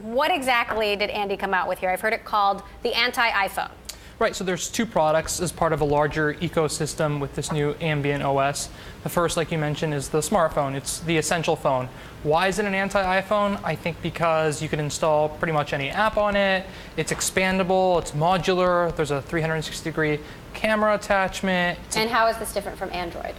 what exactly did Andy come out with here? I've heard it called the anti-iPhone. Right, so there's two products as part of a larger ecosystem with this new ambient OS. The first, like you mentioned, is the smartphone. It's the essential phone. Why is it an anti-iPhone? I think because you can install pretty much any app on it. It's expandable, it's modular, there's a 360-degree camera attachment. And how is this different from Android?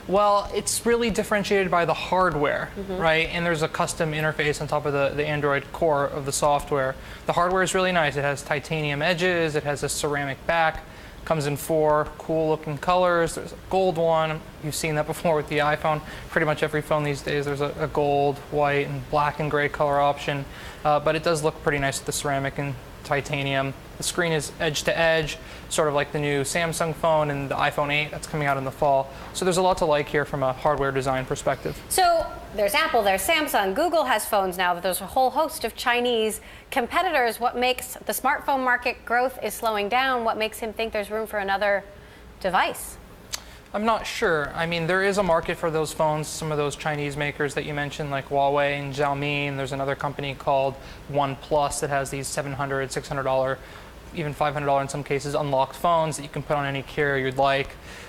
Well, it's really differentiated by the hardware, right? And there's a custom interface on top of the Android core of the software. The hardware is really nice. It has titanium edges, it has a ceramic back, comes in 4 cool-looking colors. There's a gold one. You've seen that before with the iPhone. Pretty much every phone these days, there's a gold, white, and black and gray color option. But it does look pretty nice with the ceramic and titanium. The screen is edge-to-edge, sort of like the new Samsung phone and the iPhone 8 that's coming out in the fall. So there's a lot to like here from a hardware design perspective. So there's Apple, there's Samsung, Google has phones now, but there's a whole host of Chinese competitors. What makes the smartphone market growth is slowing down? What makes him think there's room for another device? I'm not sure. I mean, there is a market for those phones, some of those Chinese makers that you mentioned, like Huawei and Xiaomi, and there's another company called OnePlus that has these $700, $600, even $500 in some cases unlocked phones that you can put on any carrier you'd like.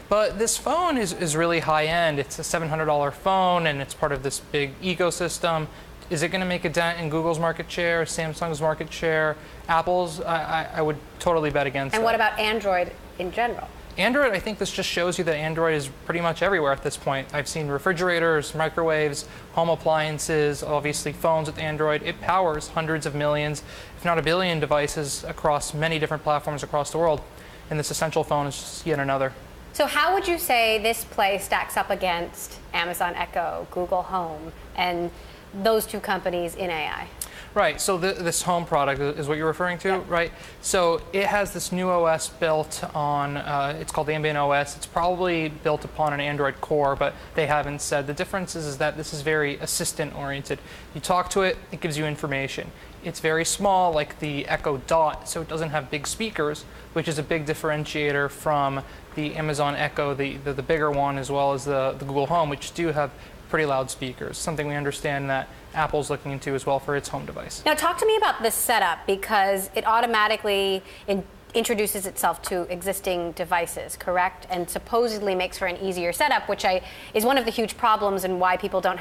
But this phone is really high-end. It's a $700 phone, and it's part of this big ecosystem. Is it going to make a dent in Google's market share, Samsung's market share, Apple's? I would totally bet against that. And what about Android in general? Android, I think this just shows you that Android is pretty much everywhere at this point. I've seen refrigerators, microwaves, home appliances, obviously phones with Android. It powers hundreds of millions, if not a billion devices across many different platforms across the world. And this essential phone is just yet another. So how would you say this play stacks up against Amazon Echo, Google Home, and those two companies in AI? Right, so this home product is what you're referring to, right? So it has this new OS built on, it's called the Ambient OS. It's probably built upon an Android core, but they haven't said. The difference is that this is very assistant-oriented. You talk to it, it gives you information. It's very small, like the Echo Dot, so it doesn't have big speakers, which is a big differentiator from the Amazon Echo, the bigger one, as well as the Google Home, which do have pretty loud speakers, something we understand that Apple's looking into as well for its home device. Now talk to me about this setup, because it automatically introduces itself to existing devices, correct? And supposedly makes for an easier setup, which is one of the huge problems and why people don't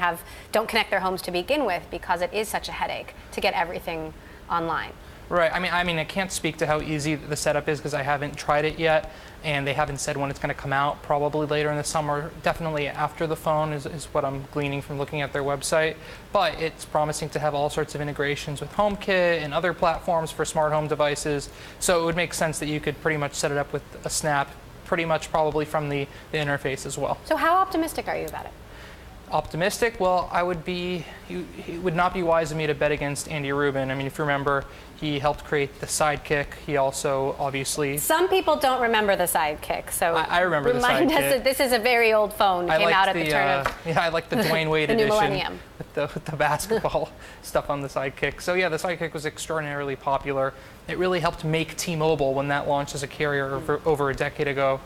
connect their homes to begin with, because it is such a headache to get everything online. Right. I mean, I can't speak to how easy the setup is because I haven't tried it yet, and they haven't said when it's going to come out. Probably later in the summer, definitely after the phone is what I'm gleaning from looking at their website. But it's promising to have all sorts of integrations with HomeKit and other platforms for smart home devices. So it would make sense that you could pretty much set it up with a snap, pretty much probably from the interface as well. So how optimistic are you about it? Optimistic? Well, it would not be wise of me to bet against Andy Rubin. I mean, if you remember, he helped create the Sidekick. He also, obviously... Some people don't remember the Sidekick, so I remember the Sidekick. Remind us that this is a very old phone. Came out at the turn of yeah, I like the Dwayne Wade the new edition millennium. with the basketball stuff on the Sidekick. So yeah, the Sidekick was extraordinarily popular. It really helped make T-Mobile when that launched as a carrier over a decade ago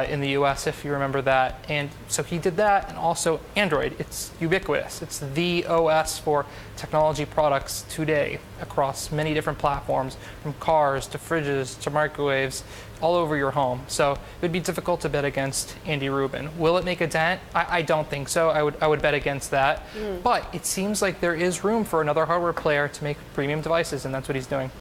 in the US, if you remember that. And so he did that, and also Android. It's ubiquitous. It's the OS for technology products today across many different platforms, from cars to fridges to microwaves, all over your home. So it would be difficult to bet against Andy Rubin. Will it make a dent? I don't think so. I would bet against that. But it seems like there is room for another hardware player to make premium devices, and that's what he's doing.